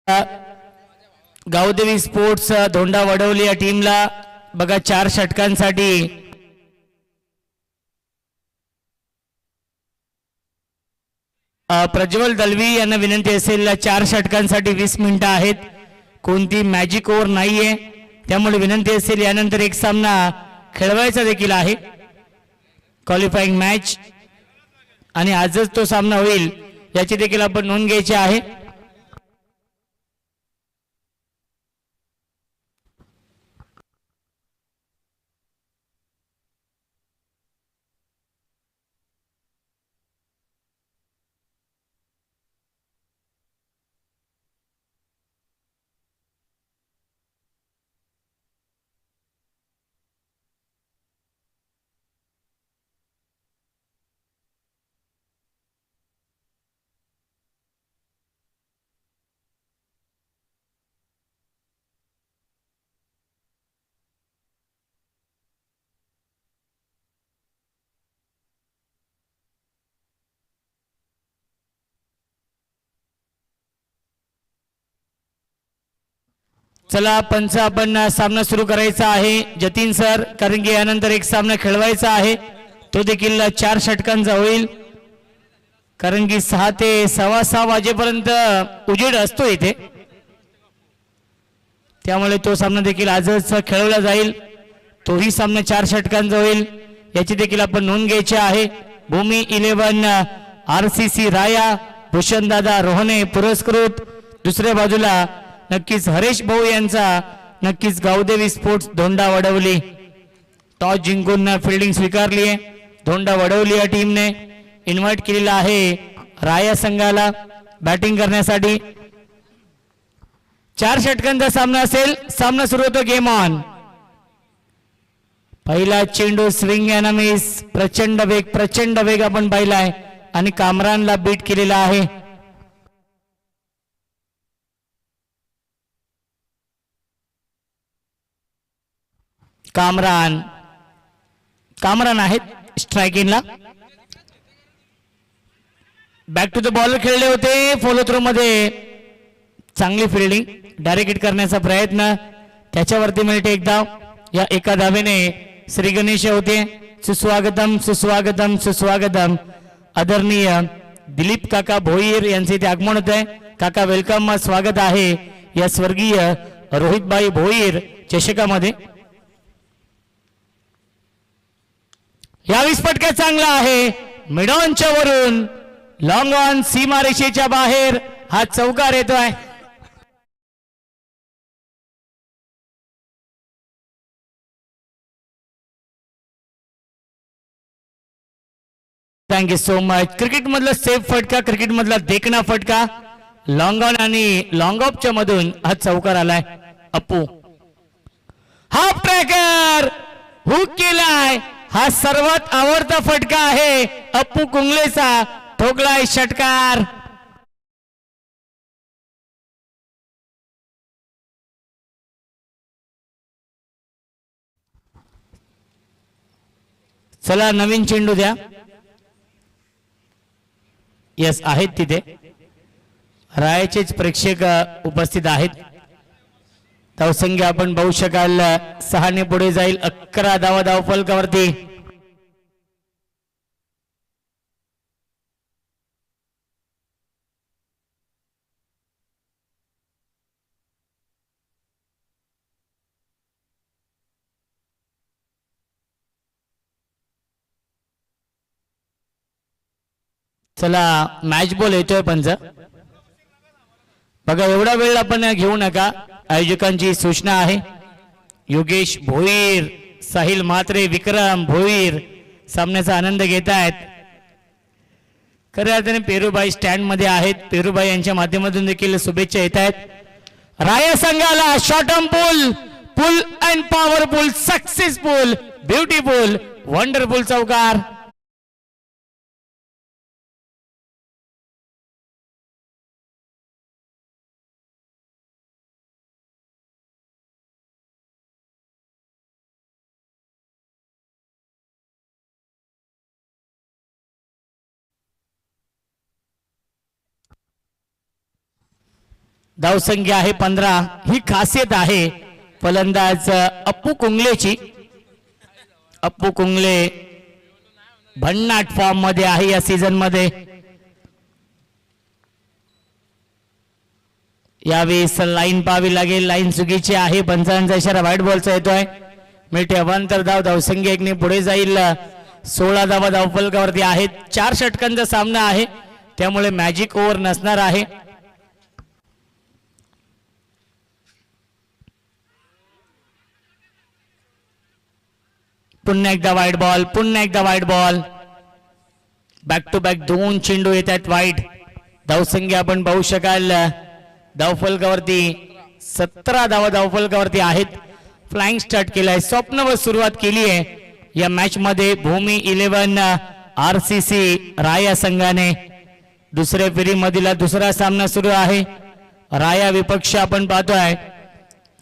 Gavdevi sports धोंडा Wadavali या टीमला बघा 4 षटकांसाठी प्रज्वल दलवी यांना विनंती असेल 4 षटकांसाठी 20 मिनिटं आहेत. कोणती मॅजिक ओव्हर नाहीये त्यामुळे विनंती असेल यानंतर एक सामना खेळवायचा देखील आहे क्वालिफाइंग मॅच आणि आजच तो सामना होईल याची देखील आपण नोंद घ्यायची आहे. चला पंच आपण सामना सुरू करायचा आहे जतीन सर, कारण की यानंतर एक सामना खेळवायचा आहे तो देखील 4 षटकांचा होईल, कारण की 6 ते 6:15 वाजेपर्यंत उजेड असतो इथे, त्यामुळे तो सामना देखील आजच खेळवला जाईल. तोही सामना 4 षटकांचा होईल याची देखील आपण नोंद घ्यायची आहे. भूमी 11 RCC राया भूषणदादा रोहने पुरस्कृत. दुसऱ्या बाजूला नक्कीच हरेश भाऊ यांचा नक्कीच गावदेवी स्पोर्ट्स धोंडा वडवली. टॉस जिंकून फिल्डिंग स्वीकारली आहे धोंडा वडवली या टीमने. इन्व्हाइट केलेला आहे राया संघाला बॅटिंग करण्यासाठी. 4 षटकांचा सामना असेल. सामना सुरू होतो. Game on. पहिला चेंडू स्विंग अँड मिस. प्रचंड वेग आपण पाहिलाय आणि कामरानला बीट केलेला आहे. कामरान आहेत स्ट्रायकिंगला. बॅक टू द बॉलर खेळले होते. फॉलो थ्रो मध्ये चांगली फिल्डिंग, डायरेक्ट हिट करण्याचा प्रयत्न, त्याच्यावरती मिळते एक धाव. या एका धावेने श्री गणेश होते. सुस्वागतम सुस्वागतम सुस्वागतम. आदरणीय दिलीप काका भोईर यांचे इथे आगमन होत आहे. काका वेलकम, स्वागत आहे या स्वर्गीय रोहितबाई भोईर चषकामध्ये. या विस्फटका चांगला आहे मिडॉनच्या वरून लॉंग ऑन सीमारेषेच्या बाहेर हा चौकार येतोय. Thank you so much. क्रिकेट मधला सेफ फटका, क्रिकेट मधला देखणा फटका, लॉंग ऑन आणि लॉंग ऑफच्या मधून हा चौकार आलाय. अप्पू हाफ ट्रॅकर हुक केलाय. हा सर्वात आवडता फटका आहे अप्पू कुंगलेचा. ठोकलाय षटकार. चला नवीन चेंडू द्या. यस आहेत तिथे रायाचेच प्रेक्षक उपस्थित आहेत. धावसंख्या आपण बघू शकाल 6 ने पुढे जाईल. 11 धावा धावफलकावरती. चला मॅच बॉल येतोय पंच. बघा एवढा वेळ आपण घेऊ नका. आयोजकांची सूचना आहे. योगेश भोईर, साहिल म्हात्रे, विक्रम भोईर सामन्याचा आनंद घेत आहेत. खऱ्या अर्थाने पेरूबाई स्टँड मध्ये आहेत. पेरूबाई यांच्या माध्यमातून देखील शुभेच्छा येत आहेत. राया संघाला short term pull and powerful successful beautiful wonderful चौकार. धावसंख्या आहे 15. ही खासियत आहे फलंदाज अप्पू कुंगलेची. अप्पू कुंगले भन्नाट फॉर्म मध्ये आहे या सीझन मध्ये. यावेळेस लाईन पाहावी लागेल. लाईन चुकीची आहे. पंचांचा इशारा व्हाईट बॉलचा येतोय. मिळते अवांतर धाव. धावसंख्या एकने पुढे जाईल. 16 धावा धावफलकावरती आहेत. 4 षटकांचा सामना आहे त्यामुळे मॅजिक ओव्हर नसणार आहे. पुन्हा एकदा वाईट बॉल. पुन्हा एकदा वाईट बॉल. बॅक टू बॅक 2 चेंडू येत आहेत वाईट. धावसंख्या आपण पाहू शकाल धावफलकावरती 17 धावा धावफलकावरती आहेत. फ्लाइंग स्टार्ट केलाय. स्वप्नवत सुरुवात केली आहे या मॅच मध्ये भूमी 11 RCC राया संघाने. दुसऱ्या फेरीमधील दुसरा सामना सुरू आहे. राया विपक्ष आपण पाहतोय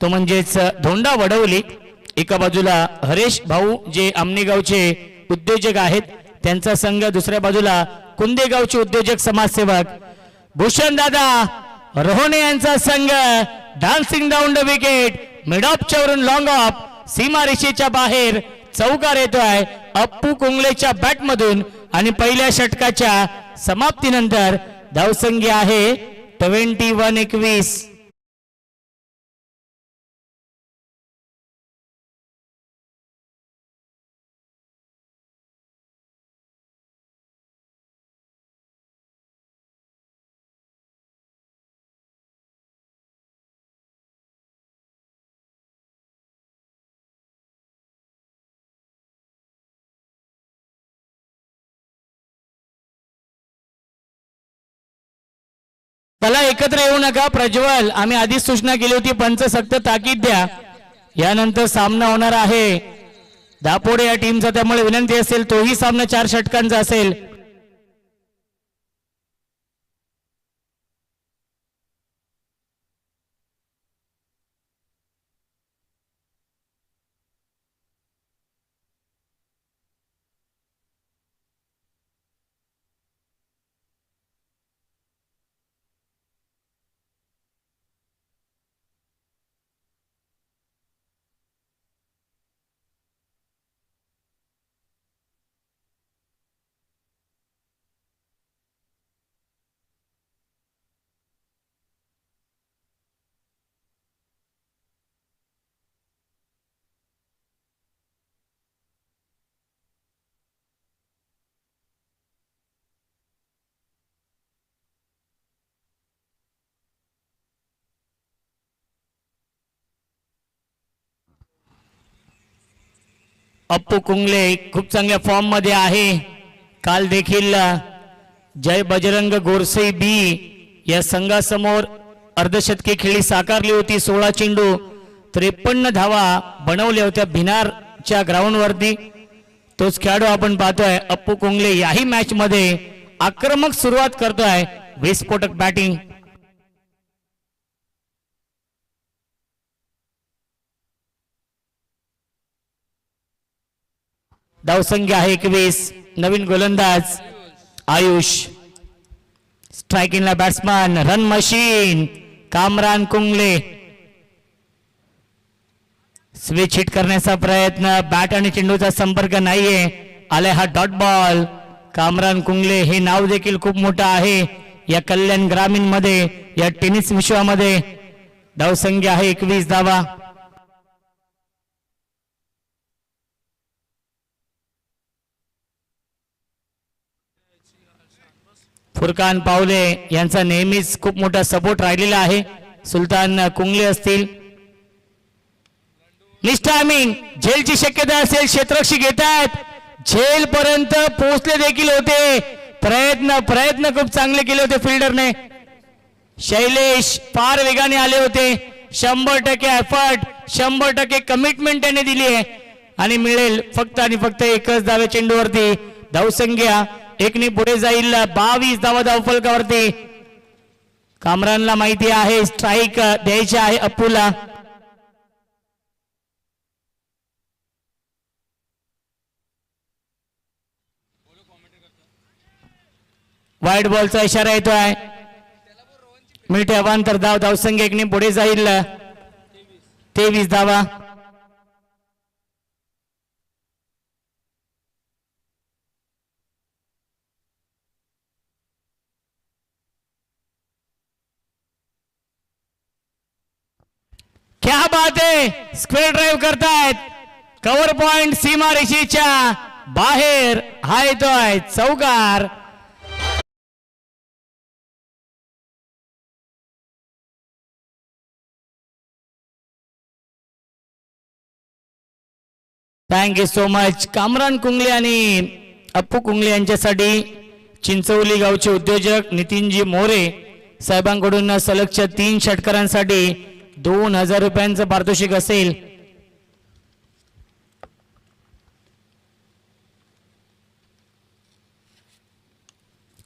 तो म्हणजेच धोंडा वडवली. एका बाजूला हरेश भाऊ जे आमनेगावचे उद्योजक आहेत त्यांचा संघ, दुसऱ्या बाजूला कुंदेगावचे उद्योजक समाजसेवक भूषण दादा रोहणे यांचा संघ. Dancing down the wicket. Mid ऑफच्या वरून लॉंग ऑफ. सीमा रेषेच्या बाहेर चौकार येतोय अप्पू कुंगलेच्या बॅट मधून आणि पहिल्या षटकाच्या समाप्तीनंतर धावसंख्या आहे 21-21. त्याला एकत्र येऊ नका प्रज्वल. आम्ही आधीच सूचना केली होती. पंच सक्त ताकीद द्या. यानंतर सामना होणार आहे दापोडे या टीमचा त्यामुळे विनंती असेल तोही सामना 4 षटकांचा असेल. अप्पू कुंगले खूप चांगल्या फॉर्म मध्ये आहे. काल देखील जय बजरंग गोरसे बी या संघासमोर अर्धशतकी खेळी साकारली होती. 16 चेंडू 53 धावा बनवल्या होत्या भिनारच्या ग्राउंड वरती. तोच खेळाडू आपण पाहतोय अप्पू कुंगले याही मॅच मध्ये आक्रमक सुरुवात करतोय. विस्फोटक बॅटिंग. धावसंख्या आहे 21. नवीन गोलंदाज आयुष. स्ट्रायकिंगला batsman run machine Kamran Kungle. Switch hit करण्याचा प्रयत्न. बॅट आणि चेंडूचा संपर्क नाहीये. आले हा डॉट बॉल. कामरान कुंगले हे नाव देखील खूप मोठं आहे या कल्याण ग्रामीण मध्ये या टेनिस विश्वामध्ये. धावसंख्या आहे 21 धावा. फुरकान पावले यांचा नेहमीच खूप मोठा सपोर्ट राहिलेला आहे. सुलतान कुंगले असतील. Miss timing. झेलची शक्यता असेल. क्षेत्ररक्षक घेत आहेत. झेल पर्यंत पोहोचले देखील होते. प्रयत्न खूप चांगले केले होते फिल्डरने. शैलेश फार वेगाने आले होते. 100% एफर्ट 100% कमिटमेंट त्याने दिली आहे आणि मिळेल फक्त आणि फक्त एकच धावे चेंडूवरती. धावसंख्या एकने पुढे जाईल. 22 धावा धावफलकावरती. कामरानला माहिती आहे स्ट्राईक द्यायची आहे अप्पूला. वाईट बॉलचा इशारा येतोय. मिळते अवांतर धाव. धावसंख्या एकने पुढे जाईल 23 धावा. क्या बात आहे, स्क्वेअर ड्राईव्ह करतायत. कव्हर पॉइंट सीमारेषेच्या बाहेर हा येतोय चौकार. Thank you so much. Kamran Kungle आणि अप्पू कुंगले यांच्यासाठी चिंचवली गावचे उद्योजक नितीनजी मोरे साहेबांकडून सलगच्या 3 षटकारांसाठी 2000 रुपयांचं पारितोषिक असेल.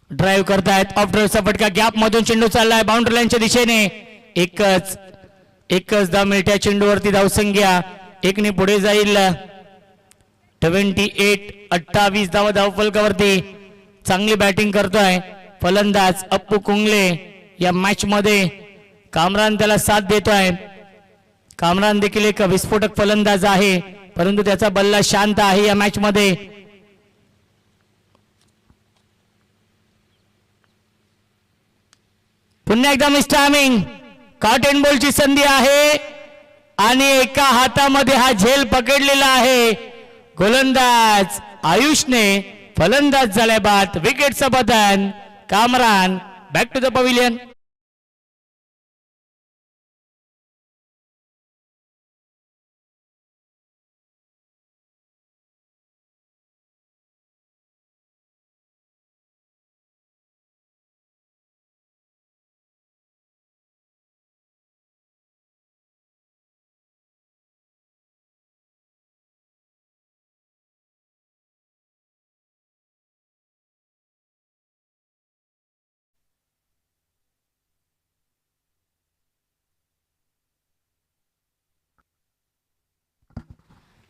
ड्राईव्ह करतायत. ऑफ ड्राईव्हचा फटका. गॅप मधून चेंडू चाललाय बाउंड्री लाईनच्या दिशेने. एकच धाव मिळत्या चेंडूवरती. धावसंख्या एकने पुढे जाईल 28 धावा धावफलकावरती. चांगली बॅटिंग करतोय फलंदाज अप्पू कुंगले. या मॅच मध्ये कामरान त्याला साथ देतोय. कामरान देखील एक विस्फोटक फलंदाज आहे, परंतु त्याचा बल्ला शांत आहे या मॅच मध्ये. पुन्हा एकदा मिस्टर टायमिंग. कॉटन बॉलची संधी आहे आणि एका हातामध्ये हा झेल पकडलेला आहे. गोलंदाज आयुषने फलंदाज झालाय बाद. विकेटचं बदन. Kamran back to the pavilion.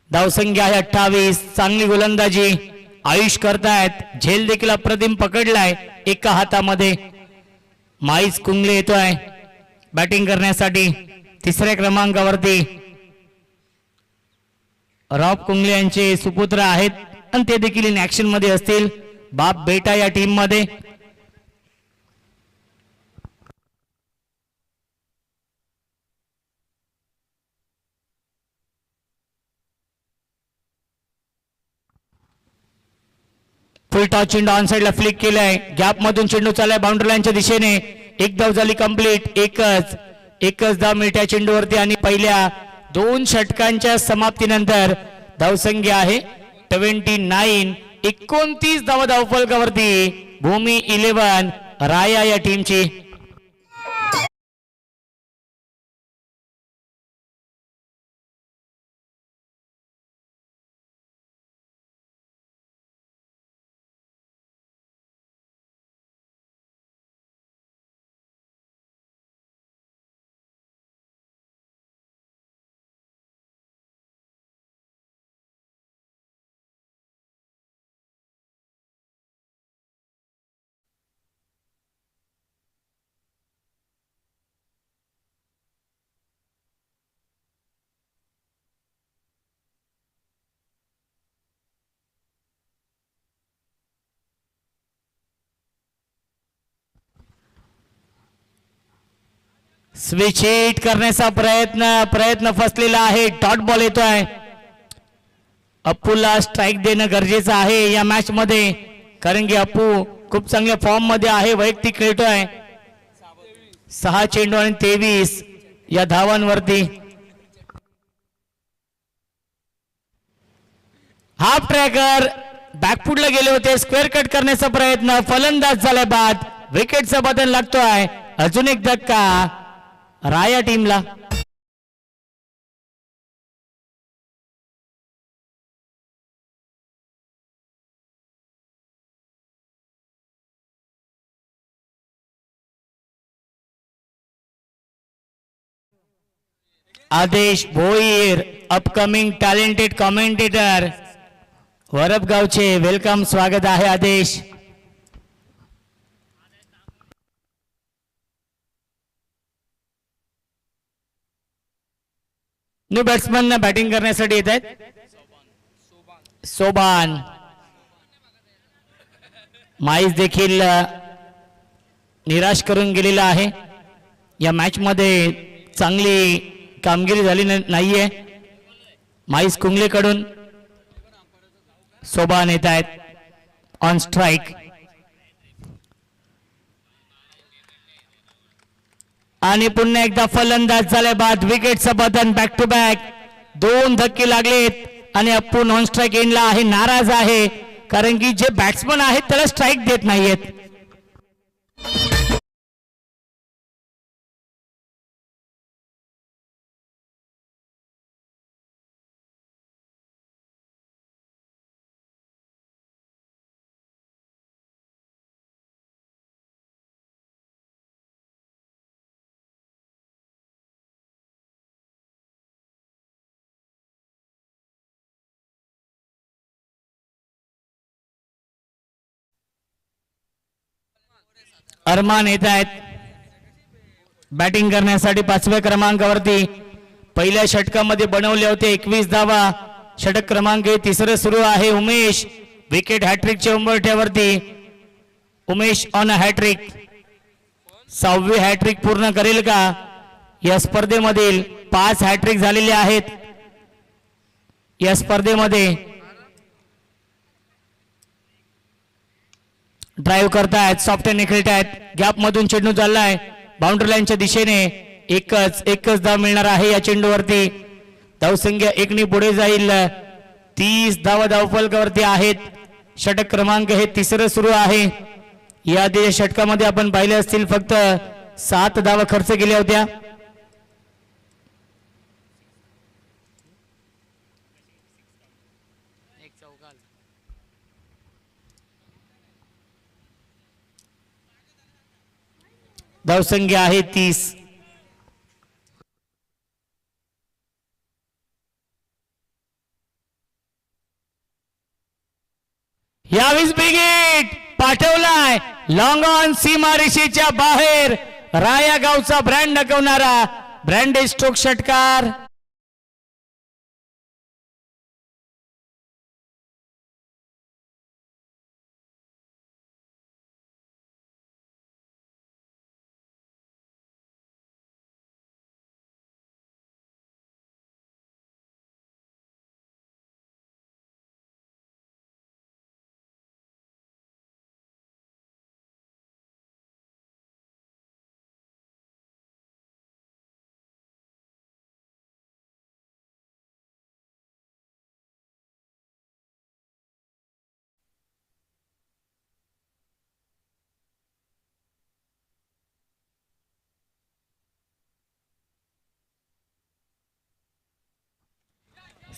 धावसंख्या आहे 28. चांगली गोलंदाजी आयुष करतायत. झेल देखील अप्रतिम पकडलाय एका हातामध्ये. माईस कुंगले येतोय बॅटिंग करण्यासाठी 3ऱ्या क्रमांकावरती. रॉब कुंगले यांचे सुपुत्र आहेत आणि ते देखील इन ऍक्शन मध्ये असतील. बाप बेटा या टीम मध्ये. फुल टॉस चेंडू ऑन साइडला फ्लिक केलाय. गॅप मधून चेंडू चाललाय बाउंड्री लाईनच्या दिशेने. एक धाव झाली कंप्लीट. एकच धाव मिळत्या चेंडूवरती आणि पहिल्या 2 षटकांच्या समाप्तीनंतर धावसंख्या आहे 29. 29 धावा धावफलकावरती भूमी 11 राया या टीमची. स्विच हिट करण्याचा प्रयत्न फसलेला आहे. डॉट बॉल येतोय. अप्पूला स्ट्राइक देणं गरजेचं आहे या मॅच मध्ये, कारण की अप्पू खूप चांगल्या फॉर्म मध्ये आहे. वैयक्तिक खेळतोय. 6 चेंडू आणि 23 या धावांवरती. हाफ ट्रॅकर बॅकफुटला गेले होते. स्क्वेअर कट करण्याचा प्रयत्न. फलंदाज झालाय बाद. विकेटचा बदल लागतोय. अजून एक धक्का राया टीमला. Adesh Bhoir upcoming talented commentator वरपगावचे. वेलकम, स्वागत आहे. आदेश न्यू बॅट्समन बॅटिंग करण्यासाठी येत आहेत. सोबान माईस देखील निराश करून गेलेला आहे. या मॅच मध्ये चांगली कामगिरी झाली नाहीये. माईस कुंगलेकडून सोबान येत आहेत ऑन स्ट्राइक. आणि पुन्हा एकदा फलंदाज झाले बाद विकेटचं बदन बॅक टू बॅक. 2 धक्के लागलेत आणि अप्पू नॉन स्ट्राइक एंडला आहे. नाराज आहे कारण की जे बॅट्समन आहेत त्याला स्ट्राइक देत नाहीयेत. अरमान येत आहेत बॅटिंग करण्यासाठी 5व्या क्रमांकावरती. पहिल्या षटकामध्ये बनवले होते 21 धावा. षटक क्रमांक 3 सुरू आहे. उमेश विकेट हॅट्रिकच्या उंबरठ्यावरती. Umesh on hattrick. 6वी हॅट्रिक पूर्ण करेल का? या स्पर्धेमधील 5 हॅट्रिक झालेले आहेत. या स्पर्धेमध्ये ड्राईव्ह करतायत, सॉफ्टने खेळतायत. गॅप मधून चेंडू चाललाय बाउंड्री लाईनच्या दिशेने. एकच धाव मिळणार आहे या चेंडूवरती. धावसंख्या 1 पुढे जाईल. 30 धावा धावफलकावरती आहेत. षटक क्रमांक 3 सुरू आहे. या आधी षटकामध्ये आपण पाहिले असतील फक्त 7 धावा खर्च केल्या होत्या. धावसंख्या आहे 30. यावेळेस बिगिट पाठवलाय लॉंग ऑन सीमारेषेच्या बाहेर. राया गावचा ब्रँड दाखवणारा ब्रँडेड स्ट्रोक षटकार.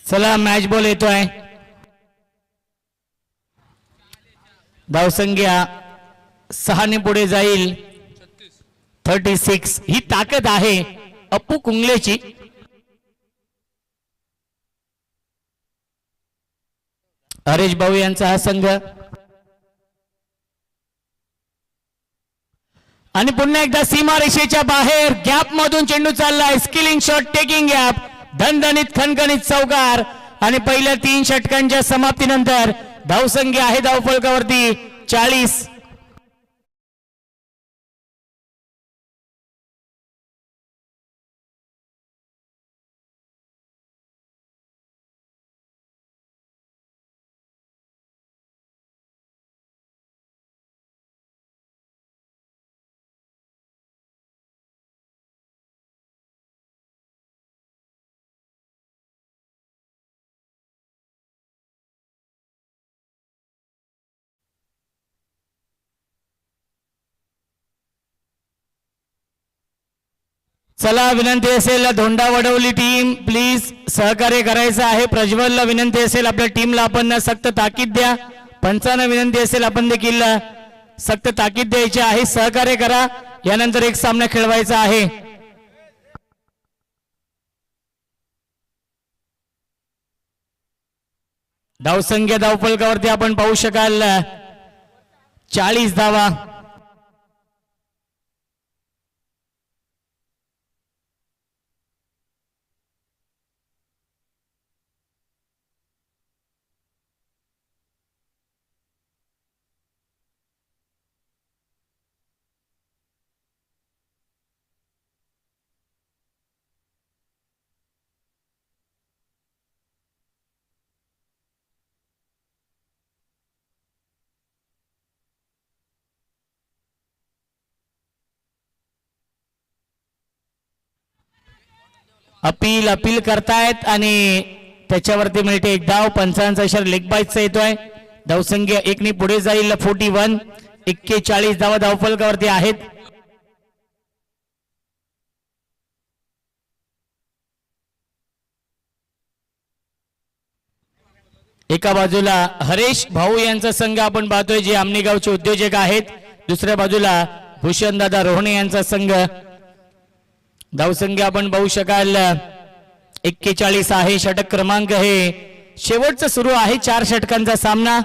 चला मॅच बॉल येतोय. धावसंख्या 6 पुढे जाईल. 36 ही ताकद आहे अप्पू कुंगलेची. हरेश भाऊ यांचा हा संघ. आणि पुन्हा एकदा सीमारेषेच्या बाहेर गॅप मधून चेंडू चाललाय. Skilling shot taking gap. धनधनीत खणखणीत चौकार. आणि पहिल्या 3 षटकांच्या समाप्तीनंतर धावसंख्या आहे धावफलकावरती 40. चला विनंती असेल धोंडा वडवली टीम प्लीज सहकार्य करायचं आहे. प्रज्वलला विनंती असेल आपल्या टीमला आपण सक्त ताकीद द्या. पंचांना विनंती असेल आपण देखील सक्त ताकीद द्यायची आहे. सहकार्य करा. यानंतर एक सामना खेळवायचा आहे. धावसंख्या धावफलकावरती आपण पाहू शकाल 40 धावा. अपील करतायत आणि त्याच्यावरती मिळते एक धाव. पंचांचा इशारा लेग बाईटचा येतोय. धावसंख्या 1 ने पुढे जाईल. 41 41 धावा धावफलकावरती आहेत. एका बाजूला हरेश भाऊ यांचा संघ आपण पाहतोय जे आमनेगावचे उद्योजक आहेत. दुसऱ्या बाजूला भूषणदादा रोहणे यांचा संघ. धावसंख्या आपण पाहू शकाल 41 आहे. षटक क्रमांक हे शेवटचं सुरू आहे. 4 षटकांचा सामना.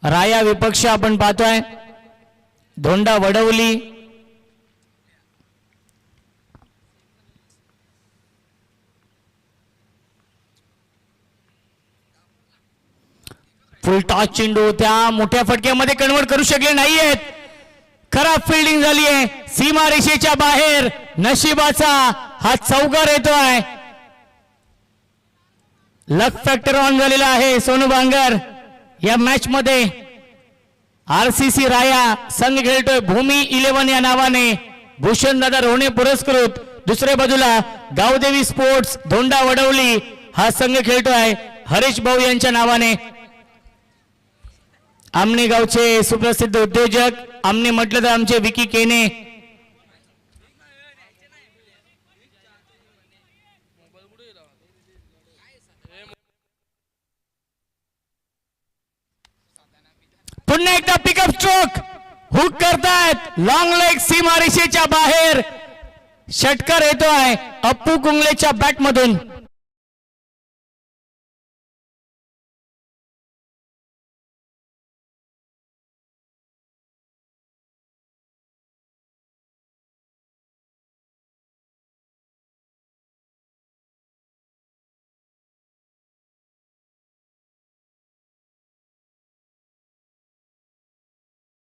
राया विपक्ष आपण पाहतोय धोंडा वडवली. फुल टॉस चेंडू त्या मोठ्या फटक्यामध्ये कन्वर्ट करू शकले नाहीयेत. खराब फिल्डिंग झाली आहे. सीमा रेषेच्या बाहेर नशिबाचा हा चौकार येतोय. लक फॅक्टर ऑन झालेला आहे सोनू बांगर. या मॅच मध्ये आरसीसी राया संघ खेळतोय भूमी 11 या नावाने. भूषणदादा रोहणे पुरस्कृत. दुसऱ्या बाजूला गावदेवी स्पोर्ट्स धोंडा वडवली हा संघ खेळतोय हरेश भाऊ यांच्या नावाने. आमने गावचे सुप्रसिद्ध उद्योजक. आमने म्हटलं तर आमचे विकी केने. पुन्हा एकदा पिकअप स्ट्रोक हुक करतायत. लॉंग लेग सीमा रेषेच्या बाहेर. षटकार येतोय अप्पू कुंगलेच्या बॅट मधून.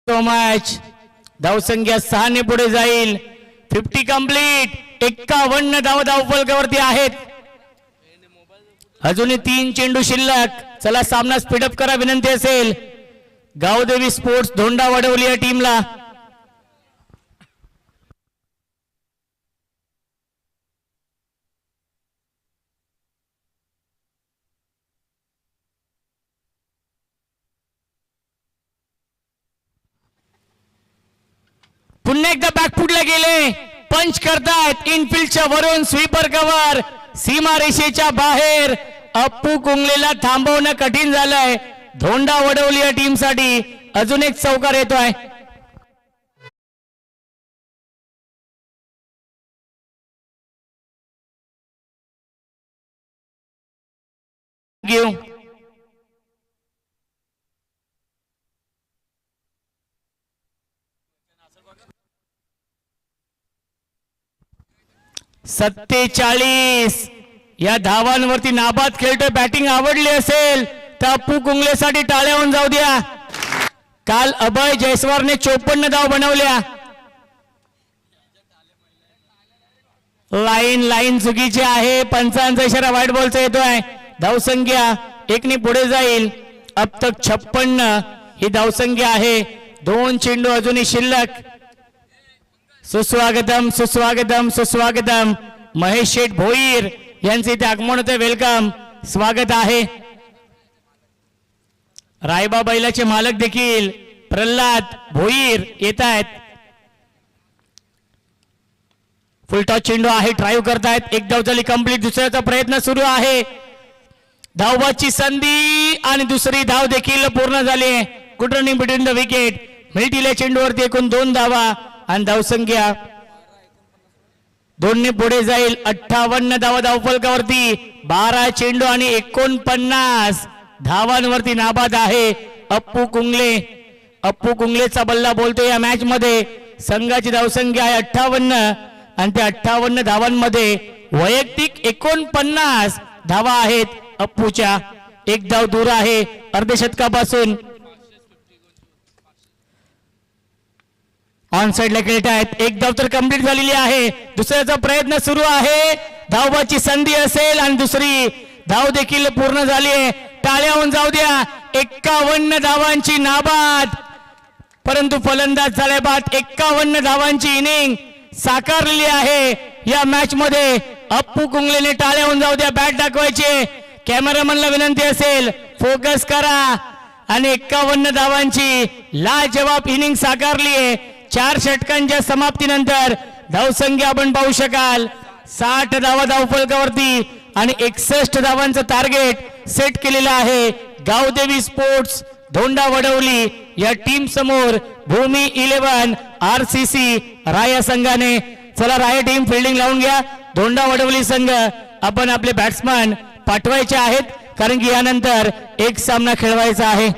मॅच धावसंख्या 6 ने पुढे जाईल. 50 कंप्लीट. 51 धाव धावफलकावरती आहेत. अजूनही 3 चेंडू शिल्लक. चला सामना स्पीडअप करा विनंती असेल गावदेवी स्पोर्ट्स धोंडा वडवली या टीमला. पुन्हा एकदा बॅकफुटला गेले. पंच करतायत इनफिल्डच्या वरून. स्वीपर कव्हर सीमा रेषेच्या बाहेर. अप्पू कुंगलेला थांबवणं कठीण झालंय धोंडा वडवली या टीम साठी. अजून एक चौकार येतोय. घेऊ 47 या धावांवरती नाबाद खेळतोय. बॅटिंग आवडली असेल तर अप्पू कुंगलेसाठी टाळ्या होऊन जाऊ द्या. काल अभय जयस्वारने 54 धाव बनवल्या. लाईन चुकीची आहे. पंचांचा इशारा व्हाईट बॉलचा येतोय. धावसंख्या 1 ने पुढे जाईल. अब तक 56 ही धावसंख्या आहे. 2 चेंडू अजूनही शिल्लक. सुस्वागतम सुस्वागतम सुस्वागतम. महेश शेठ भोईर यांचे इथे आगमन होते. वेलकम स्वागत आहे. रायबा बैलाचे मालक देखील प्रल्हाद भोईर येत आहेत. फुलटॉस चेंडू आहे. ड्राईव्ह करतायत. एक धाव झाली कंप्लीट. दुसऱ्याचा प्रयत्न सुरू आहे. धावबाची संधी आणि दुसरी धाव देखील पूर्ण झाली. Good running between the wicket. मिळतील चेंडूवरती एकूण 2 धावा आणि धावसंख्या 2 ने पुढे जाईल. 58 धावा धावफलकावरती. 12 चेंडू आणि 49 धावांवरती नाबाद आहे अप्पू कुंगले. अप्पू कुंगलेचा बल्ला बोलतो या मॅच मध्ये. संघाची धावसंख्या आहे 58 आणि त्या 58 धावांमध्ये वैयक्तिक 49 धावा आहेत अप्पूच्या. एक धाव दूर आहे अर्धशतकापासून. ऑन साइडला खेळत आहेत. एक धाव तर कंप्लीट झालेली आहे. दुसऱ्याचा प्रयत्न सुरू आहे. धावबाची संधी असेल आणि दुसरी धाव देखील पूर्ण झाली आहे. टाळ्या होऊन जाऊ द्या. 51 धावांची नाबाद. परंतु फलंदाज झाल्या बाद 51 धावांची इनिंग. साकारलेली आहे या मॅच मध्ये. अप्पू कुंगलेने टाळ्या होऊन जाऊ द्या, बॅट दाखवायचे. कॅमेरामॅनला विनंती असेल फोकस करा. आणि 51 धावांची लाजवाब इनिंग साकारली आहे. 4 षटकांच्या समाप्तीनंतर धावसंख्या आपण पाहू शकाल 60 धावा धावफलकावरती आणि 61 धावांचं टार्गेट सेट केलेलं आहे. गावदेवी स्पोर्ट्स धोंडा वडवली या टीम समोर भूमी 11 RCC राया संघाने. चला राया टीम फिल्डिंग लावून घ्या. धोंडा वडवली संघ आपण आपले बॅट्समन पाठवायचे आहेत, कारण की यानंतर एक सामना खेळवायचा आहे.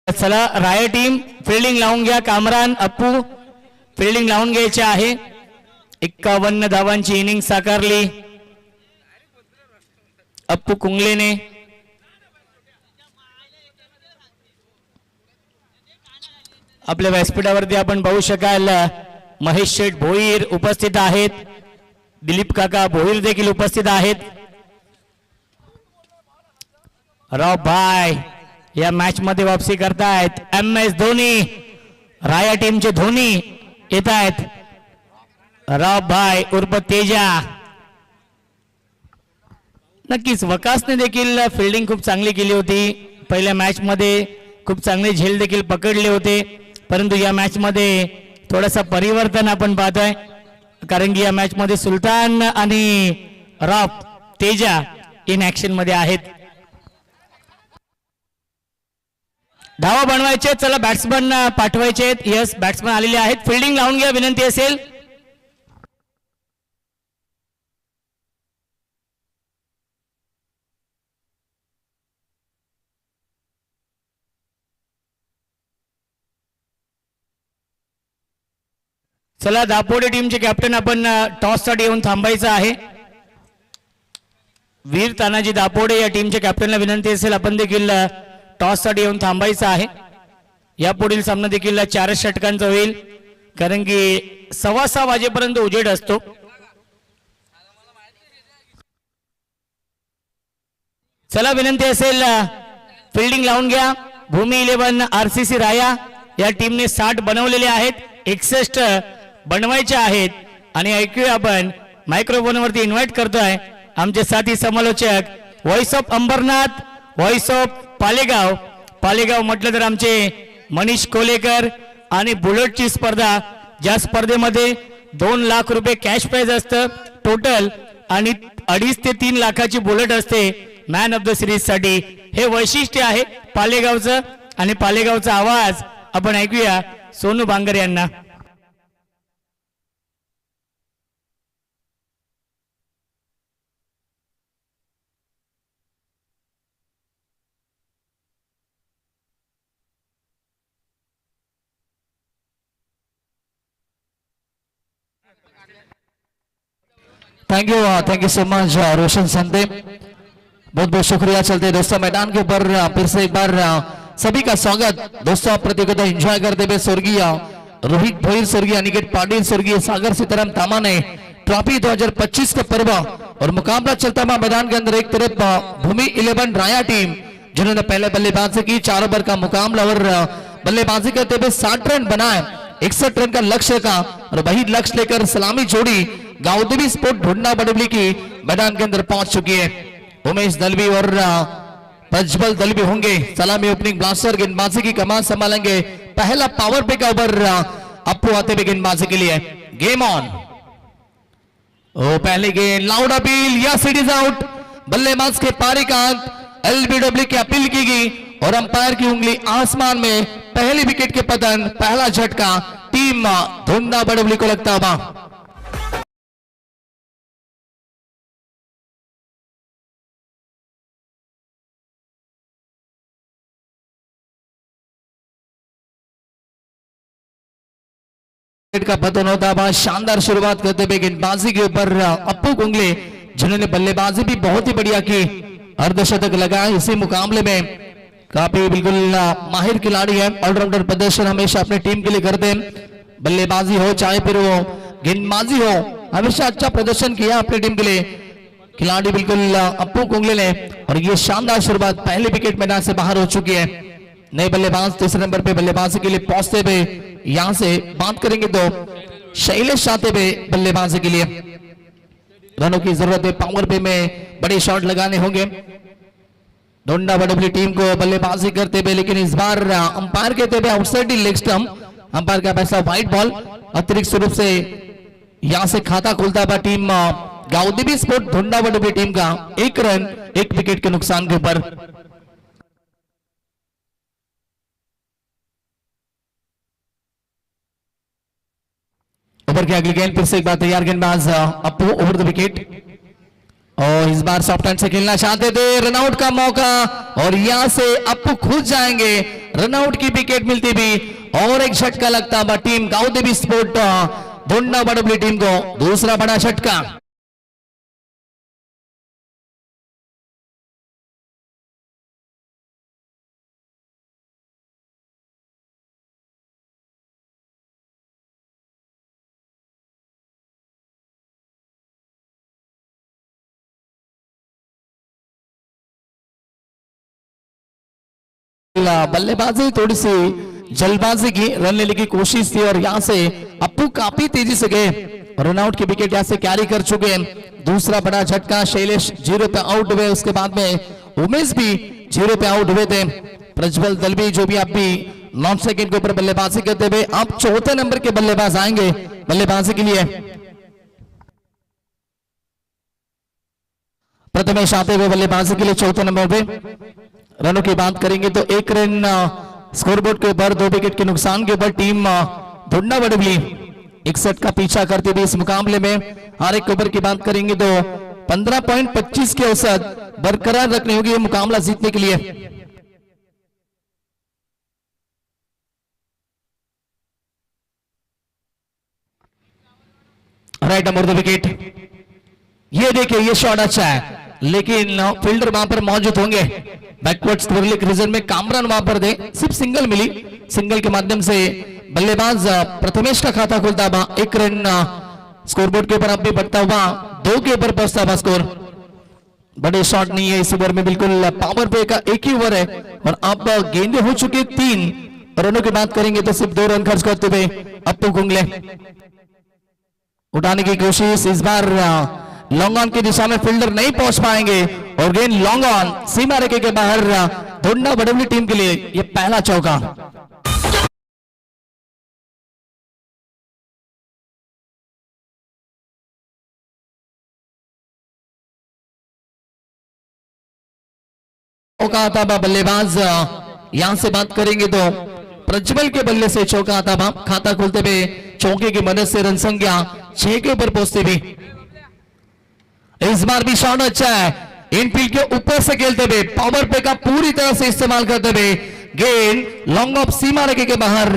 चला राया टीम फिल्डिंग लावून घ्या. कामरान अप्पू फिल्डिंग लावून घ्यायचे आहे. 51 धावांची इनिंग साकारली अप्पू कुंगलेने. आपल्या व्यासपीठावरती आपण पाहू शकाल महेश शेठ भोईर उपस्थित आहेत, दिलीप काका भोईर देखील उपस्थित आहेत. राव भाई या मॅच मध्ये वापसी करतायत. MS धोनी राया टीमचे धोनी येत आहेत. राव भाई उर्फ तेजा. नक्कीच वकासने देखील फिल्डिंग खूप चांगली केली होती. पहिल्या मॅच मध्ये खूप चांगले झेल देखील पकडले होते, परंतु या मॅच मध्ये थोडासा परिवर्तन आपण पाहतोय, कारण की या मॅच मध्ये सुलतान आणि राव तेजा इन ऍक्शन मध्ये आहेत. धावा बनवायचे. चला बॅट्समन पाठवायचे आहेत. यस बॅट्समन आलेले आहेत. फिल्डिंग लावून घ्या विनंती असेल. चला दापोडे टीमचे कॅप्टन आपण टॉस साठी येऊन थांबायचं आहे. वीर तानाजी दापोडे या टीमच्या कॅप्टनला विनंती असेल आपण देखील टॉस साठी येऊन थांबायचं आहे. यापुढील सामना देखील 4 षटकांचा होईल, कारण की 6:15 वाजेपर्यंत उजेड असतो. चला विनंती असेल फिल्डिंग लावून घ्या. भूमी 11 RCC राया या टीमने 60 बनवलेले आहेत, 61 बनवायचे आहेत. आणि ऐकूया आपण मायक्रोफोनवरती इन्व्हाइट करतोय आमचे साथी समालोचक voice of Ambernath, voice of Palegaon. Palegaon म्हटलं तर आमचे मनीष कोलेकर. आणि बुलेटची स्पर्धा, ज्या स्पर्धेमध्ये 2 लाख रुपये कॅश प्राइज असतं टोटल आणि 2.5 ते 3 लाखाची बुलेट असते मॅन ऑफ द सिरीज साठी. हे वैशिष्ट्य आहे पालेगावचं. आणि पालेगावचा आवाज आपण ऐकूया सोनू बांगर यांना. Thank you so much Roshan Sante, बहुत बहुत शुक्रिया। चलते दोस्तों मैदान के ऊपर फिर से एक बार सभी का स्वागत। दोस्तों प्रतियोगिता एंजॉय करते हुए स्वर्गीय रोहित भोईर, स्वर्गीय अनिकेत पाटिल, स्वर्गीय सागर सीताराम तामा ने ट्रॉफी 2025 का पर्व और मुकाबला चलता हुआ मैदान के अंदर एक तरफ भूमि 11 राया टीम जिन्होंने पहले बल्लेबाजी की, 4 ओवर का मुकाबला और बल्लेबाजी करते हुए 60 रन बनाए, 61 रन का लक्ष्य का, और वही लक्ष्य लेकर सलामी जोड़ी गावदेवी स्पोर्ट ढूंढना बडवली की मैदान के अंदर पहुंच चुकी है। उमेश दलवी और प्रज्वल दलवी होंगे सलामी ओपनिंग ब्लास्टर। गेंदबाजी की कमान संभालेंगे, पहला पावर पे का ओवर अप्पू आते हुए गेंदबाजी के लिए। Game on. ओ पहले गेंद लाउड अपील या इट इज आउट। बल्लेबाज के पारी का अंत एलबीडब्ल्यू की अपील की गई और अंपायर की उंगली आसमान में। पहली विकेट के पतन, पहला झटका टीम धुंडा बड़बली को लगता हुआ। का पतन होता है। शानदार शुरुआत करते हुए गेंदबाजी के ऊपर अप्पू कुंगले, जिन्होंने बल्लेबाजी भी बहुत ही बढ़िया की, अर्धशतक लगाया। इसी मुकाबले में काफी बिल्कुल माहिर खिलाड़ी है, ऑलराउंडर प्रदर्शन हमेशा अपनी टीम के लिए करते हैं। बल्लेबाजी हो चाहे फिर वो गेंदबाजी हो, हमेशा अच्छा प्रदर्शन किया अपनी टीम के लिए खिलाड़ी बिल्कुल अप्पू कुंगले ने। और ये शानदार शुरुआत, पहले विकेट मैदान से बाहर हो चुकी है। नए बल्लेबाज तीसरे नंबर पे बल्लेबाजी के लिए पहुंचते हुए यहां से बात करेंगे तो शैलेश आते हुए बल्लेबाजी के लिए। रनों की जरूरत है, पावर पे में बड़े शॉट लगाने होंगे धुंडा बड़बली टीम को बल्लेबाजी करते हुए। लेकिन इस बार अंपायर कहते हुए आउटसाइड लेग स्टंप, अंपायर का फैसला व्हाइट बॉल। अतिरिक्त रूप से यहां से खाता खोलता हुआ टीम गाउदेवी स्पोर्ट धुंडा बड़बली टीम का 1 रन 1 विकेट के नुकसान के ऊपर। ओवर की अगली गेंद फिर से एक बार तैयार गेंदबाज अप्पू ओवर द विकेट, और इस बार सॉफ्ट हैंड से खेलना चाहते थे। रनआउट का मौका और यहां से अप्पू खुद जाएंगे, रनआउट की विकेट मिलती भी और एक झटका लगता है टीम गाउदेवी स्पोर्ट धुंडा बड़बली टीम को, दूसरा बड़ा झटका। बल्लेबाजी थोड़ी सी जल्दबाजी की, रन लेने की कोशिश थी और यहां से अप्पू काफी तेजी से गए, रनआउट की विकेट यहां से कैरी कर चुके हैं। दूसरा बड़ा झटका, शैलेश 0 पे आउट हुए, उसके बाद में उमेश भी 0 पे आउट हुए थे। प्रज्वल दलवी जो भी आप भी नॉन सेकंड के ऊपर बल्लेबाजी करते हुए, आप चौथे नंबर के बल्लेबाज आएंगे बल्लेबाजी के लिए। प्रथमेश आते हुए बल्लेबाजी के लिए चौथे नंबर पे। रनों की बात करेंगे तो 1 रन स्कोरबोर्ड के ऊपर, 2 विकेट के नुकसान के ऊपर टीम धुंडा बड़बली 61 का पीछा करते हुए इस मुकाबले में। हर एक ओवर की बात करेंगे तो 15.25 के औसत बरकरार रखनी होगी ये मुकाबला जीतने के लिए। Right number 2 wicket. ये देखिए ये शॉट अच्छा है, लेकिन फील्डर वहां पर मौजूद होंगे। बैकवर्ड स्क्वेयर रीजन में कामरान वहां पर दे, सिर्फ सिंगल मिली, सिंगल के माध्यम से बल्लेबाज प्रथमेश का खाता खुलता हुआ। 1 रन स्कोरबोर्ड के ऊपर अब भी बढ़ता हुआ, 2 के ऊपर पहुंचता हुआ स्कोर। बड़े शॉट नहीं है इस ओवर में, बिल्कुल पावर प्ले का एक ही ओवर है और अब गेंदे हो चुके 3। रनों की बात करेंगे तो सिर्फ 2 रन खर्च करते हुए अप्पू कुंगले उठाने की कोशिश। इस बार लॉन्ग ऑन की दिशा में फील्डर नहीं पहुंच पाएंगे और गेंद लॉन्ग ऑन सीमा रेखे के बाहर धुंडा बड़बली टीम के लिए यह पहला चौका। चौका आता बा बल्लेबाज, यहां से बात करेंगे तो प्रज्वल के बल्ले से चौका आता बा, खाता खोलते हुए चौके की मदद से रन संख्या 6 के ऊपर पहुंचते भी। इस बार भी शॉट अच्छा है, इनफील्ड के ऊपर से खेलते हुए पावर प्ले का पूरी तरह से इस्तेमाल करते हुए गेंद लॉन्ग ऑफ सीमा रेखे के बाहर,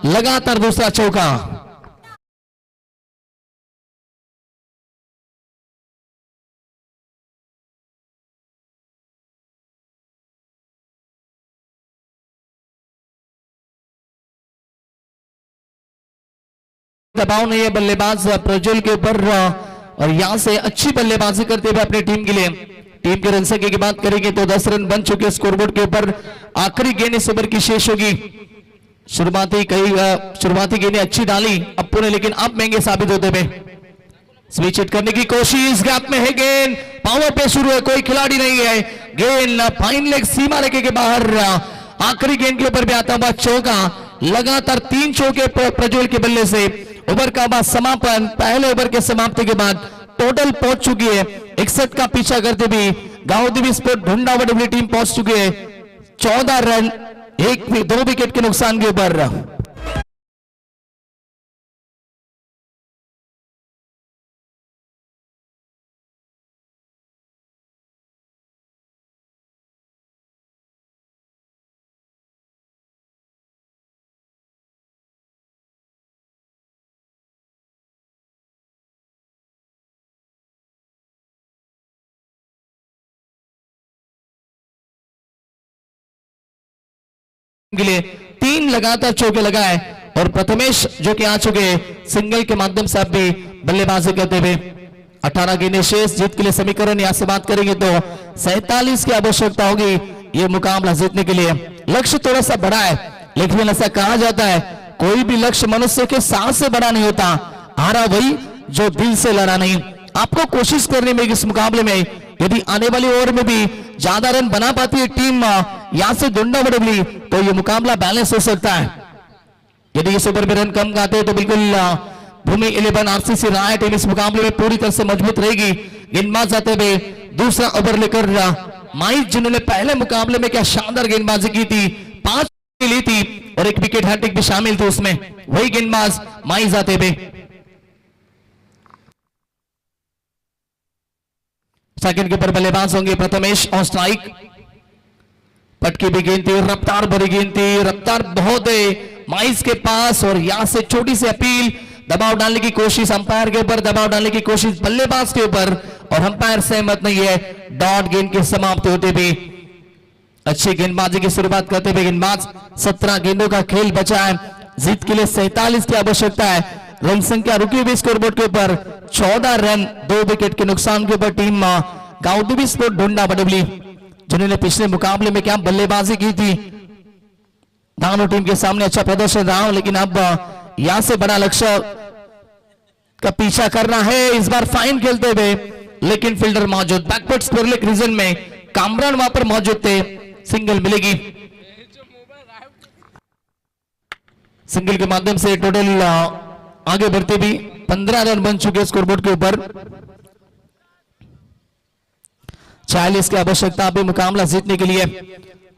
लगातार दूसरा चौका। दबाव नहीं है बल्लेबाज प्रज्वल के ऊपर और यहां से अच्छी बल्लेबाजी करते हुए अपनी टीम के लिए। टीम के रन संख्या की बात करेंगे तो 10 रन बन चुके स्कोरबोर्ड के ऊपर। आखिरी गेंद इस ओवर की शेष होगी। शुरुआती गेंदें अच्छी डाली अप्पू ने, लेकिन अब महंगे साबित होते हुए। स्विच हिट करने की कोशिश, गैप में है गेंद, पावर पे शुरू है, कोई खिलाड़ी नहीं है, गेंद फाइन लेग सीमा रेखे के बाहर। आखिरी गेंद के ऊपर भी आता हुआ चौका, लगातार 3 चौके प्रज्वल के बल्ले से। ओवर का बाद समापन, पहले ओवर के समाप्ति के बाद टोटल पहुंच चुकी है 61 का पीछा करते भी गांव देवी स्पोर्ट ढूंढावडबली टीम पहुंच चुकी है 14 रन 2 विकेट के नुकसान के ऊपर। के लिए 3 लगातार चौके लगाए और प्रथमेश जो कि आ चुके सिंगल के माध्यम से आप भी बल्लेबाजी करते हुए 18 गेंदें शेष। जीत के लिए समीकरण यहां से बात करेंगे तो 47 की आवश्यकता होगी ये मुकाबला जीतने के लिए। लक्ष्य थोड़ा सा बड़ा है लेकिन ऐसा कहा जाता है कोई भी लक्ष्य मनुष्य के साथ से बड़ा नहीं होता, हारा वही जो दिल से लड़ा नहीं। आपको कोशिश करनी में इस मुकाबले में यदि आने वाली ओवर में भी ज्यादा रन बना पाती है टीम यहां से ढूंढावडबली तो ये मुकाबला बैलेंस हो सकता है। यदि इस ओवर में रन कम गाते तो बिल्कुल भूमि 11 आरसीसी राय टीम इस मुकाबले में पूरी तरह से मजबूत रहेगी। गेंदबाज जाते हुए दूसरा ओवर लेकर माइज जिन्होंने पहले मुकाबले में क्या शानदार गेंदबाजी की थी, 5 ली थी और एक विकेट हैट्रिक भी शामिल थी उसमें, वही गेंदबाज माइज जाते हुए। सेकंड के ऊपर बल्लेबाज होंगे प्रथमेश ऑन स्ट्राइक। पटकी भी गेंद थी, रफ्तार भरी गेंद थी, रफ्तार बहुत है माइज के पास और यहां से छोटी सी अपील, दबाव डालने की कोशिश अंपायर के ऊपर, दबाव डालने की कोशिश बल्लेबाज के ऊपर और अंपायर सहमत नहीं है। डॉट गेंद के समाप्त होते भी अच्छी गेंदबाजी की शुरुआत करते हुए गेंदबाज 17 गेंदों का खेल बचा है। जीत के लिए 47 की आवश्यकता है। रन संख्या रुकी हुई स्कोरबोर्ड के ऊपर 14 रन 2 विकेट के नुकसान के ऊपर टीम गांव स्पोर्ट ढूंढावडबली जिन्होंने पिछले मुकाबले में क्या बल्लेबाजी की थी, दोनों टीम के सामने अच्छा प्रदर्शन रहा, लेकिन अब यहां से बड़ा लक्ष्य का पीछा करना है। इस बार फाइन खेलते हुए लेकिन फील्डर मौजूद, बैकवर्ड स्क्वायर लेग रीजन में कामरान वहां पर मौजूद थे, सिंगल मिलेगी। सिंगल के माध्यम से टोटल आगे बढ़ते भी 15 रन बन चुके स्कोरबोर्ड के ऊपर। 40 की आवश्यकता अभी मुकाबला जीतने के लिए।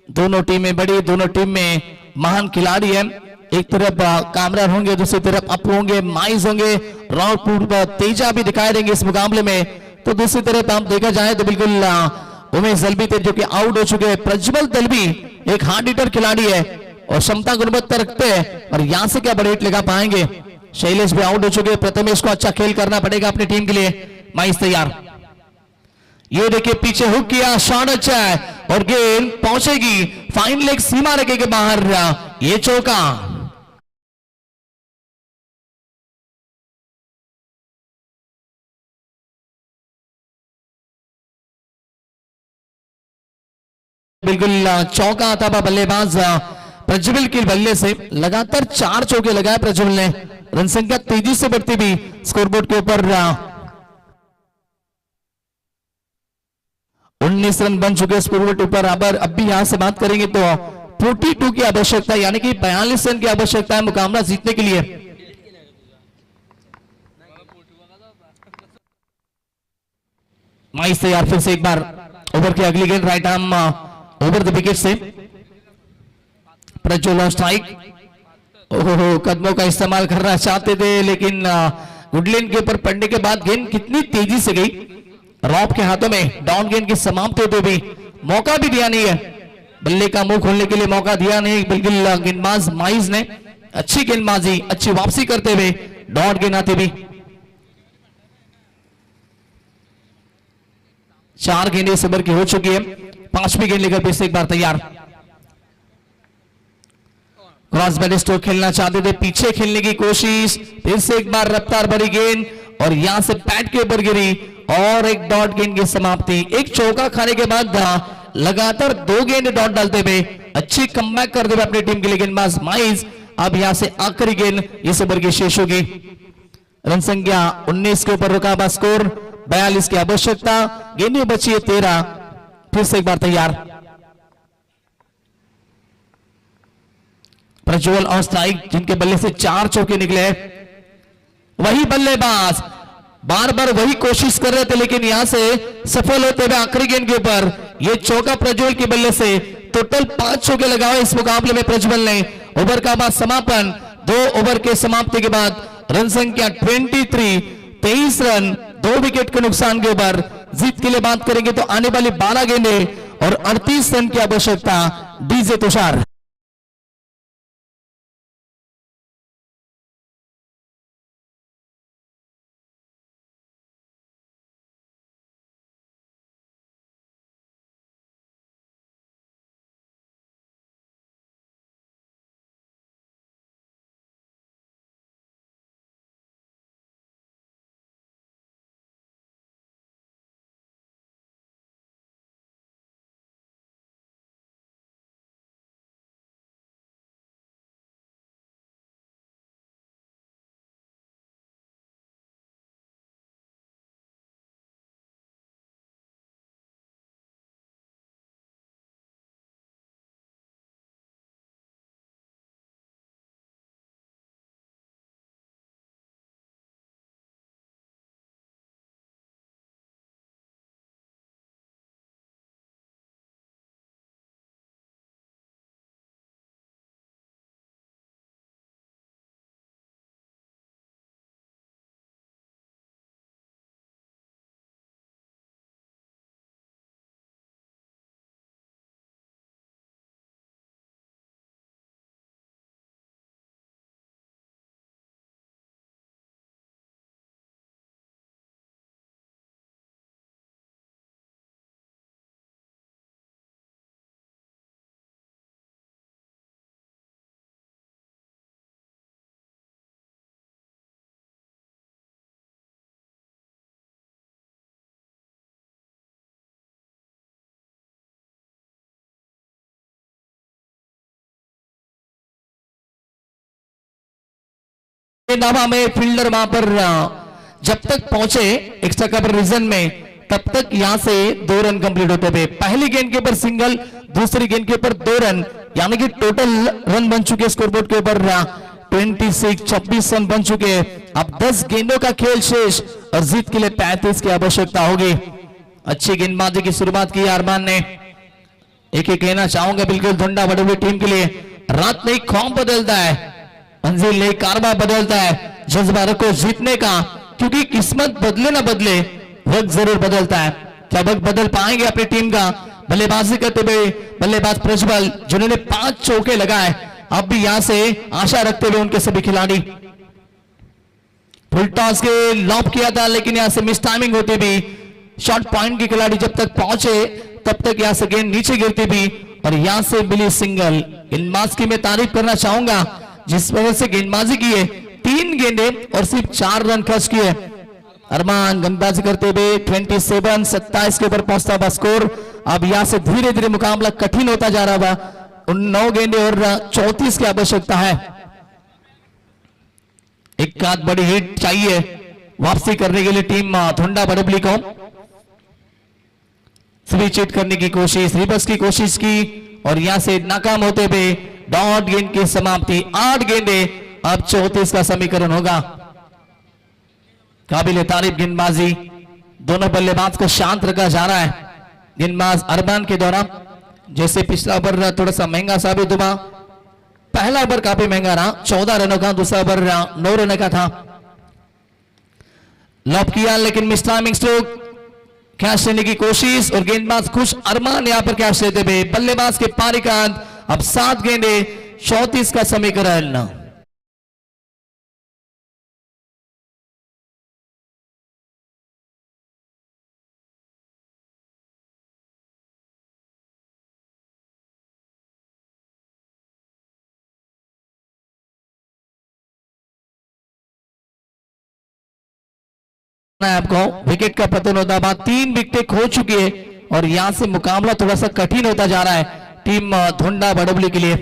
दोनों टीमें बड़ी, दोनों टीम में महान खिलाड़ी हैं। एक तरफ कामरान होंगे, दूसरी तरफ अपू होंगे, माइज होंगे, रावपुर तेजा भी दिखाई देंगे इस मुकाबले में। तो दूसरी तरफ आप देखा जाए तो बिल्कुल उमेश दलबी थे जो कि आउट हो चुके हैं। प्रज्वल दलबी एक हार्ड हिटर खिलाड़ी है और क्षमता गुणवत्ता रखते हैं और यहां से क्या बड़े हिट लगा पाएंगे। शैलेश भी आउट हो चुके हैं। प्रथमेश को अच्छा खेल करना पड़ेगा अपनी टीम के लिए। माइज तैयार, ये देखिए पीछे हुक किया, शॉट अच्छा है और गेंद पहुंचेगी फाइन लेग सीमा रेखे के बाहर, ये चौका। बिल्कुल चौका आता था बल्लेबाज प्रज्वल के बल्ले से। लगातार 4 चौके लगाए प्रज्वल ने। रन संख्या तेजी से बढ़ती भी स्कोरबोर्ड के ऊपर 19 रन बन चुके स्कोरबोर्ड ऊपर। अब भी यहां से बात करेंगे तो 42 की आवश्यकता, यानी कि 42 रन की आवश्यकता है मुकाबला जीतने के लिए। माइस तैयार, फिर से एक बार ओवर की अगली गेंद right arm over the wicket say. Prajwal on strike. ओहो, कदमों का इस्तेमाल करना चाहते थे लेकिन गुडलैंड के ऊपर पड़ने के बाद गेंद कितनी तेजी से गई। रॉब के हाथों में डाउन गेंद की समाप्त होते भी मौका भी दिया नहीं है, बल्ले का मुंह खोलने के लिए मौका दिया नहीं। बिल्कुल गेंदबाज माइज ने अच्छी गेंदबाजी, अच्छी वापसी करते हुए डॉट गेंद आते भी। 4 गेंदें इस ओवर की हो चुकी है। 5वीं गेंद लेकर फिर से एक बार तैयार। क्रॉस बैट स्ट्रोक खेलना चाहते थे, पीछे खेलने की कोशिश, फिर से एक बार रफ्तार भरी गेंद और यहां से पैड के ऊपर गिरी और एक डॉट गेंद की समाप्ति। एक चौका खाने के बाद लगातार 2 गेंद डॉट डालते हुए अच्छी कमबैक करते हुए अपनी टीम के लिए गेंदबाज माइज। अब यहां से आखिरी गेंद इस ओवर की शेष होगी। रन संख्या 19 के ऊपर रुका हुआ स्कोर, 42 की आवश्यकता, गेंदें बची है 13। फिर से एक बार तैयार। प्रज्वल ऑन स्ट्राइक जिनके बल्ले से 4 चौके निकले। वही बल्लेबाज बार बार वही कोशिश कर रहे थे, लेकिन यहां से सफल होते हुए आखिरी गेंद के ऊपर ये चौका प्रज्वल के बल्ले से टोटल 5 चौके लगाए इस मुकाबले में प्रज्वल ने। ओवर का बाद समापन, 2 ओवर के समाप्ति के बाद रन संख्या 23 रन, 2 विकेट के नुकसान के ऊपर। जीत के लिए बात करेंगे तो आने वाली 12 गेंदे और 38 रन की आवश्यकता। डीजे तुषार। नामा में फील्डर वहां पर जब तक पहुंचे एक्स्ट्रा कवर रीजन में, तब तक यहां से 2 रन कंप्लीट होते थे। पहली गेंद के ऊपर सिंगल, दूसरी गेंद के ऊपर 2 रन, यानी कि टोटल रन बन चुके स्कोरबोर्ड के ऊपर 26 रन बन चुके। अब 10 गेंदों का खेल शेष और जीत के लिए 35 की आवश्यकता होगी। अच्छी गेंदबाजी की शुरुआत की अरमान ने। एक कहना चाहूंगा बिल्कुल धुंडा बड़ी हुई टीम के लिए रात नहीं ख्वाब बदलता है, मंजिल नहीं कारवा बदलता है, जज्बा रखो जीतने का, क्योंकि किस्मत बदले ना बदले वक्त जरूर बदलता है। क्या वक्त बदल पाएंगे अपनी टीम का? बल्लेबाजी करते हुए बल्लेबाज प्रज्वल जिन्होंने 5 चौके लगाए, अब भी यहां से आशा रखते हुए उनके सभी खिलाड़ी। फुल टॉस के लॉब किया था, लेकिन यहां से मिस टाइमिंग होती भी शॉर्ट पॉइंट के खिलाड़ी जब तक पहुंचे तब तक यहां से गेंद नीचे गिरती भी और यहां से मिली सिंगल। गेंदबाज की मैं तारीफ करना चाहूंगा जिस वजह से गेंदबाजी की है, 3 गेंदे और सिर्फ 4 रन खर्च किए। अरमान गेंदबाजी करते हुए 27 के ऊपर पहुंचता हुआ स्कोर। अब यहां से धीरे धीरे मुकाबला कठिन होता जा रहा था। 9 गेंदे और 34 की आवश्यकता है। एक आध बड़ी हिट चाहिए वापसी करने के लिए टीम धुंडा बड़बली को। सभी चीट करने की कोशिश, रिवर्स की कोशिश की और यहां से नाकाम होते हुए डॉट गेंद की समाप्ति। 8 गेंदे, अब 34 का समीकरण होगा। काबिल तारीफ गेंदबाजी, दोनों बल्लेबाज को शांत रखा जा रहा है। गेंदबाज अरमान के द्वारा, जैसे पिछला ओवर थोड़ा सा महंगा साबित हुआ। पहला ओवर काफी महंगा रहा, 14 रनों का, दूसरा ओवर 9 रनों का था। लॉब किया लेकिन मिस टाइमिंग स्ट्रोक, कैच लेने की कोशिश और गेंदबाज खुश। अरमान यहां पर कैच लेते हुए बल्लेबाज के पारी का अंत। अब 7 गेंदे, 34 का समीकरण। आपको विकेट का पतन होता बाद 3 विकेटें खो चुकी है और यहां से मुकाबला थोड़ा सा कठिन होता जा रहा है टीम धुंडा बड़बली के लिए।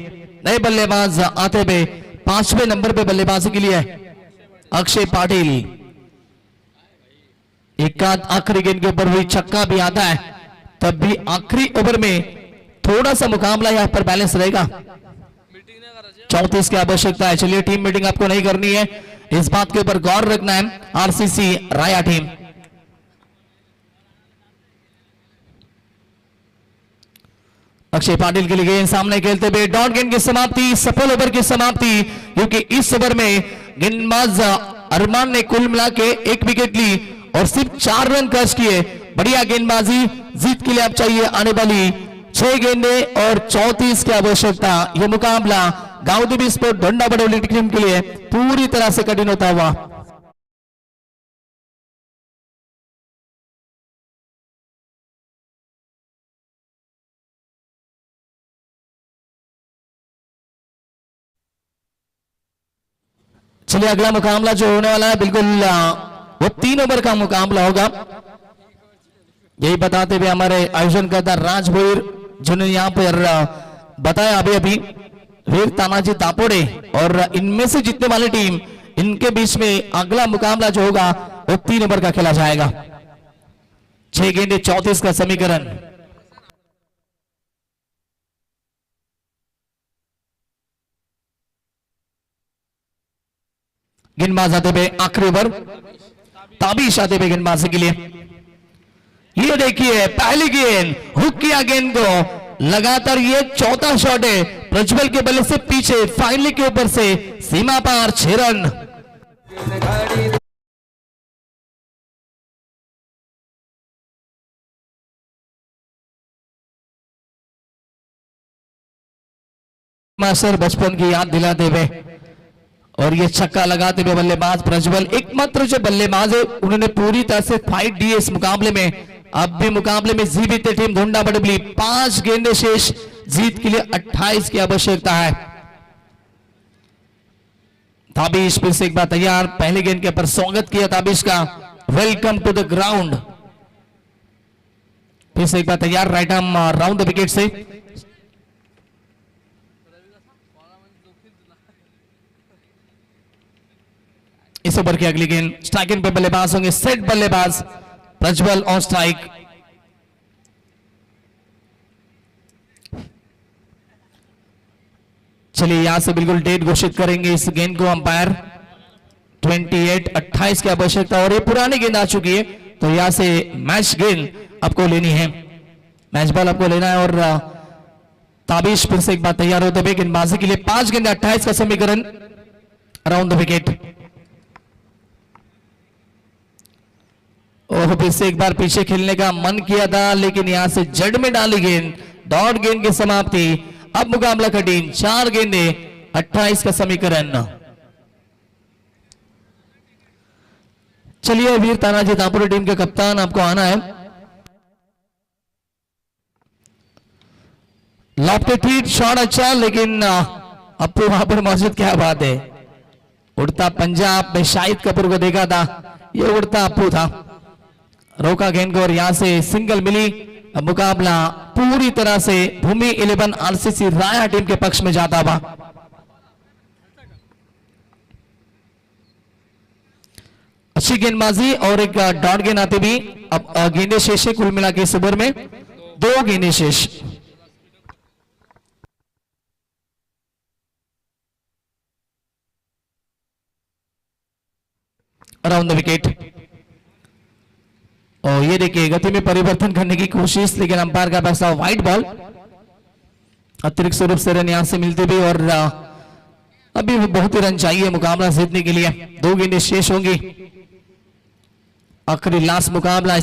नए बल्लेबाज आते हुए 5वें नंबर पे बल्लेबाजी के लिए अक्षय पाटिल। एक आखिरी गेंद के ऊपर हुई छक्का भी आता है, तब भी आखिरी ओवर में थोड़ा सा मुकाबला यहां पर बैलेंस रहेगा। 34 की आवश्यकता है। चलिए टीम मीटिंग आपको नहीं करनी है, इस बात के ऊपर गौर रखना है आरसीसी राया टीम। अक्षय पाटिल के लिए गेंद सामने खेलते हुए डॉट गेंद की समाप्ति, सफल ओवर की समाप्ति, क्योंकि इस ओवर में गेंदबाज अरमान ने कुल मिला के 1 विकेट ली और सिर्फ 4 रन खर्च किए। बढ़िया गेंदबाजी, जीत के लिए अब चाहिए आने वाली 6 गेंदे और 34 की आवश्यकता। यह मुकाबला गांव देवी स्पोर्ट ढोंडा बड़ौली टीम के लिए पूरी तरह से कठिन होता हुआ। चलिए अगला मुकाबला जो होने वाला है बिल्कुल वो 3 ओवर का मुकाबला होगा। यही बताते हुए हमारे आयोजन करता राज भोईर जिन्होंने यहाँ पर बताया अभी वीर तानाजी तापोड़े और इनमें से जीतने वाली टीम, इनके बीच में अगला मुकाबला जो होगा वो 3 ओवर का खेला जाएगा। 6 गेंदे 34 का समीकरण। गेंदबाज आते हुए आखिरी ओवर, ताबीश आते हुए गेंदबाजी के लिए। ये देखिए पहली गेंद, हुक किया गेंद को, लगातार ये चौथा शॉट है प्रज्वल के बल्ले से पीछे, फाइनली के ऊपर से सीमा पार 6 रन। मास्टर बचपन की याद दिलाते हुए और ये छक्का लगाते हुए बल्लेबाज प्रज्वल एकमात्र जो बल्लेबाज है, उन्होंने पूरी तरह से फाइट दी है इस मुकाबले में। अब भी मुकाबले में जीवित टीम ढोंडा बड़ौली, 5 गेंदे शेष, जीत के लिए 28 की आवश्यकता है। ताबिश फिर से एक बार तैयार, पहले गेंद के ऊपर स्वागत किया ताबिश का, वेलकम टू द ग्राउंड। फिर से एक बार तैयार, right arm round the wicket say. Is over की अगली गेंद, स्ट्राइकिंग पे बल्लेबाज होंगे सेट बल्लेबाज प्रज्वल ऑन स्ट्राइक। चलिए यहां से बिल्कुल डेट घोषित करेंगे इस गेंद को अंपायर। 28 की आवश्यकता और ये पुरानी गेंद आ चुकी है, तो यहां से मैच गेंद आपको लेनी है, मैच बॉल आपको लेना है। और ताबिश फिर से एक बार तैयार होते हुए गेंदबाजी के लिए, 5 गेंद 28 का समीकरण, अराउंड द विकेट। और फिर से एक बार पीछे खेलने का मन किया था, लेकिन यहां से जड़ में डाली गेंद, डॉट गेंद की समाप्ति। अब मुकाबला कठिन, 4 गेंदे 28 का समीकरण। चलिए वीर तानाजी तापोड़े टीम के कप्तान आपको आना है। लॉफ्टेड हिट शॉट अच्छा, लेकिन अपू वहां पर मौजूद, क्या बात है। उड़ता पंजाब में शाहिद कपूर को देखा था, ये उड़ता अपू था, रोका गेंद को और यहां से सिंगल मिली। अब मुकाबला पूरी तरह से भूमि 11 आरसीसी राया टीम के पक्ष में जाता हुआ। अच्छी गेंदबाजी और एक डॉट गेंद आते भी। अब गेंदे शेष है कुल मिला के इस ओवर में 2 गेंदे शेष। Around the wicket. और ये देखिए गति में परिवर्तन करने की कोशिश, लेकिन अंपायर का फैसला वाइड बॉल। अतिरिक्त स्वरूप से रन यहां से मिलते भी और अभी बहुत ही रन चाहिए मुकाबला जीतने के लिए। 2 गेंदें शेष होंगी, आखिरी लास्ट मुकाबला।